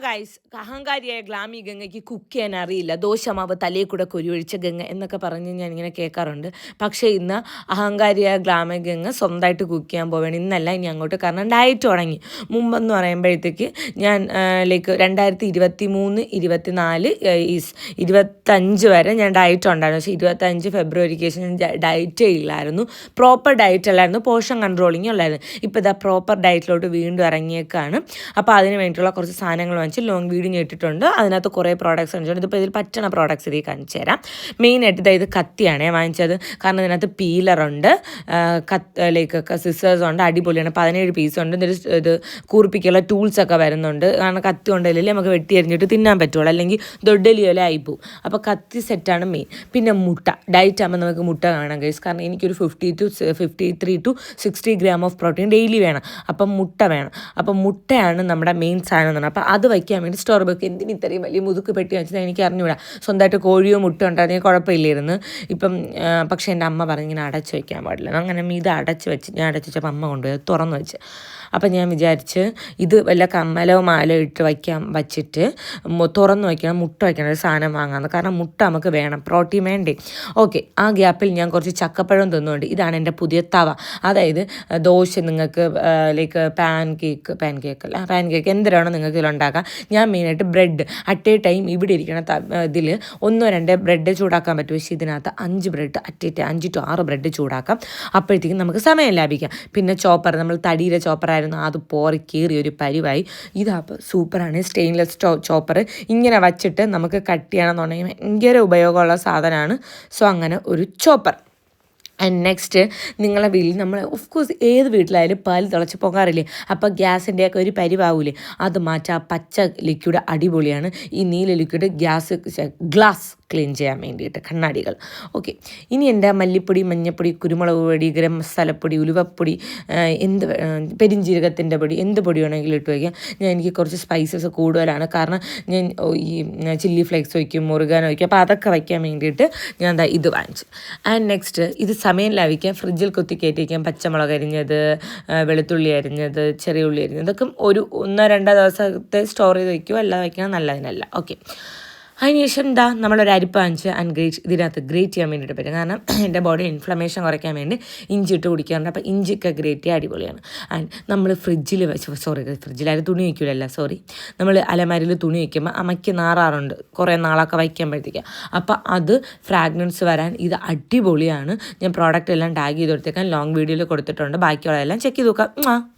Guys, അഹങ്കാരിയായ Glamy ഗംഗയ്ക്ക് cook ചെയ്യാൻ അറിയില്ല, ദോശമാവ് തലയിൽ കൂടെ കുരുവൊഴിച്ച ഗംഗ എന്നൊക്കെ പറഞ്ഞ് ഞാനിങ്ങനെ കേൾക്കാറുണ്ട്. പക്ഷേ ഇന്ന് അഹങ്കാരിയായ ഗ്ലാമി ഗംഗ സ്വന്തമായിട്ട് കുക്ക് ചെയ്യാൻ പോവുകയാണ്. ഇന്നല്ല, ഇനി അങ്ങോട്ട്. കാരണം ഡയറ്റ് തുടങ്ങി. മുമ്പെന്ന് പറയുമ്പോഴത്തേക്ക് ഞാൻ 2023, 24, 25 വരെ ഞാൻ ഡയറ്റ് ഉണ്ടായിരുന്നു. പക്ഷേ 25 ഫെബ്രുവരിക്ക് ശേഷം ഞാൻ ഡയറ്റേ ഇല്ലായിരുന്നു. പ്രോപ്പർ ഡയറ്റ് അല്ലായിരുന്നു, പോർഷൻ കൺട്രോളിങ് ഉള്ളായിരുന്നു. ഇപ്പോൾ ഇതാ പ്രോപ്പർ ഡയറ്റിലോട്ട് വീണ്ടും ഇറങ്ങിയേക്കാണ്. അപ്പോൾ അതിന് വേണ്ടിയിട്ടുള്ള കുറച്ച് സാധനങ്ങൾ വാങ്ങിച്ച് ലോങ് വീഡിയോ ഇട്ടിട്ടുണ്ട്. അതിനകത്ത് കുറേ പ്രോഡക്റ്റ്സ് കാണിച്ചിട്ടുണ്ട്. ഇതിപ്പോൾ ഇതിൽ പറ്റണ പ്രോഡക്റ്റ്സ് ഇതിൽ കാണിച്ചു തരാം. മെയിനായിട്ട് ഇത് കത്തിയാണ് വാങ്ങിച്ചത്. കാരണം ഇതിനകത്ത് പീലറുണ്ട്, സിസേഴ്സ് ഉണ്ട്, അടിപൊളിയാണ്. 17 പീസുണ്ട്. ഇത് കൂർപ്പിക്കുള്ള ടൂൾസൊക്കെ വരുന്നുണ്ട്. കാരണം കത്തി കൊണ്ടല്ലേ നമുക്ക് വെട്ടി എറിഞ്ഞിട്ട് തിന്നാൻ പറ്റുള്ളൂ, അല്ലെങ്കിൽ ദൊഡലിയോലെ ആയിപ്പോവും. അപ്പോൾ കത്തി സെറ്റാണ് മെയിൻ. പിന്നെ മുട്ട. ഡയറ്റ് ആകുമ്പോൾ നമുക്ക് മുട്ട കാണാം ഗൈസ്. കാരണം എനിക്കൊരു 53 to 60 gram of protein daily വേണം. അപ്പം മുട്ട വേണം. അപ്പം മുട്ടയാണ് നമ്മുടെ മെയിൻ സാധനം എന്ന് പറഞ്ഞാൽ. അപ്പോൾ അത് വയ്ക്കാൻ വേണ്ടി സ്റ്റോർ ബുക്ക്. എന്തിന് ഇത്രയും വലിയ മുതുക്ക് പെട്ടി വെച്ചത് എനിക്ക് അറിഞ്ഞുകൂടാ. സ്വന്തമായിട്ട് കോഴിയോ മുട്ട ഉണ്ടായിരുന്നെങ്കിൽ കുഴപ്പമില്ലായിരുന്നു. ഇപ്പം പക്ഷേ എൻ്റെ അമ്മ പറഞ്ഞ് ഇങ്ങനെ അടച്ച് വയ്ക്കാൻ പാടില്ല. അങ്ങനെ ഇത് അടച്ച് വെച്ച് ഞാൻ അടച്ച് വെച്ചപ്പോൾ അമ്മ കൊണ്ടുപോയി തുറന്ന് വെച്ച്. അപ്പം ഞാൻ വിചാരിച്ച് ഇത് വല്ല കമ്മലോ മാലോ ഇട്ട് വച്ചിട്ട് തുറന്ന് വയ്ക്കണം, മുട്ട വയ്ക്കണം, ഒരു സാധനം വാങ്ങാമെന്ന്. കാരണം മുട്ട നമുക്ക് വേണം, പ്രോട്ടീൻ വേണ്ടേ. ഓക്കെ, ആ ഗ്യാപ്പിൽ ഞാൻ കുറച്ച് ചക്കപ്പഴം തിന്നുകൊണ്ട്. ഇതാണ് എൻ്റെ പുതിയ തവ. അതായത് ദോശ നിങ്ങൾക്ക് പാൻ കേക്ക് എന്തിനാണോ നിങ്ങൾക്ക് ഇതിലുണ്ടാക്കാം. ഞാൻ മെയിനായിട്ട് ബ്രെഡ് അറ്റ് എ ടൈം ഇവിടെ ഇരിക്കണ ഇതിൽ 1-2 ബ്രെഡ് ചൂടാക്കാൻ പറ്റും. പക്ഷേ ഇതിനകത്ത് 5 bread at a time 5 to 6 bread ചൂടാക്കാം. അപ്പോഴത്തേക്കും നമുക്ക് സമയം ലാഭിക്കാം. പിന്നെ ചോപ്പർ, നമ്മൾ തടിയിലെ ചോപ്പറായിരുന്നു, അത് കീറി ഒരു പരിവായി. ഇതാപ്പോൾ സൂപ്പറാണ്, സ്റ്റെയിൻലെസ് ചോപ്പർ. ഇങ്ങനെ വച്ചിട്ട് നമുക്ക് കട്ട് ചെയ്യണമെന്നുണ്ടെങ്കിൽ ഭയങ്കര ഉപയോഗമുള്ള സാധനമാണ്. സോ അങ്ങനെ ഒരു ചോപ്പർ. ആൻഡ് നെക്സ്റ്റ്, നിങ്ങളെ വീട്ടിൽ നമ്മൾ ഓഫ് കോഴ്സ് ഏത് വീട്ടിലായാലും പാൽ തിളച്ച് പോകാറില്ലേ. അപ്പോൾ ഗ്യാസിൻ്റെയൊക്കെ ഒരു പരിവാവൂലേ, അത് മാറ്റാം. പച്ച ലിക്വിഡ് അടിപൊളിയാണ്. ഈ നീല ലിക്വിഡ് ഗ്ലാസ് ക്ലീൻ ചെയ്യാൻ വേണ്ടിയിട്ട്, കണ്ണാടികൾ. ഓക്കെ, ഇനി എൻ്റെ മല്ലിപ്പൊടി, മഞ്ഞൾപ്പൊടി, കുരുമുളക് പൊടി, ഗരം മസാലപ്പൊടി, ഉലുവപ്പൊടി, പെരിഞ്ജീരകത്തിൻ്റെ പൊടി, എന്ത് പൊടി വേണമെങ്കിലും ഇട്ട് വയ്ക്കാം. എനിക്ക് കുറച്ച് സ്പൈസസ് കൂടുതലാണ്. കാരണം ഞാൻ ഈ ചില്ലി ഫ്ലേക്സ് വയ്ക്കും, മുറുകാൻ വയ്ക്കും. അപ്പോൾ അതൊക്കെ വയ്ക്കാൻ വേണ്ടിയിട്ട് ഞാൻ ഇത് വാങ്ങിച്ചു. ആൻഡ് നെക്സ്റ്റ്, ഇത് സമയം ലാഭിക്കാൻ ഫ്രിഡ്ജിൽ കുത്തി കയറ്റി വയ്ക്കാം. പച്ചമുളക് അരിഞ്ഞത്, വെളുത്തുള്ളി അരിഞ്ഞത്, ചെറിയ ഉള്ളി അരിഞ്ഞത്, ഇതൊക്കെ 1-2 ദിവസത്തെ സ്റ്റോർ ചെയ്ത് വയ്ക്കുക. അല്ലാതെ വയ്ക്കണം, നല്ലതിനല്ല. ഓക്കെ, അതിനുശേഷം നമ്മളൊരു അരിപ്പ വാങ്ങിച്ച് ഇതിനകത്ത് ഗ്രേറ്റ് ചെയ്യാൻ വേണ്ടിയിട്ട് പറ്റും. കാരണം എൻ്റെ ബോഡി ഇൻഫ്ലമേഷൻ കുറയ്ക്കാൻ വേണ്ടി ഇഞ്ചി ഇട്ട് കുടിക്കാറുണ്ട്. അപ്പോൾ ഇഞ്ചിയൊക്കെ ഗ്രേറ്റ് ചെയ്യാൻ അടിപൊളിയാണ്. ആൻഡ് നമ്മൾ ഫ്രിഡ്ജിലാരും തുണി വയ്ക്കില്ലല്ലോ, നമ്മൾ അലമാരിയിൽ തുണി വയ്ക്കുമ്പോൾ അമ്മയ്ക്ക് നാറാറുണ്ട് കുറേ നാളൊക്കെ വയ്ക്കുമ്പോഴത്തേക്ക്. അപ്പോൾ അത് ഫ്രാഗ്രൻസ് വരാൻ ഇത് അടിപൊളിയാണ്. ഞാൻ പ്രോഡക്റ്റ് എല്ലാം ടാഗ് ചെയ്ത് കൊടുത്തേക്കാൻ ലോങ് വീഡിയോയിൽ കൊടുത്തിട്ടുണ്ട്. ബാക്കിയുള്ളതെല്ലാം ചെക്ക് ചെയ്ത് നോക്കാം.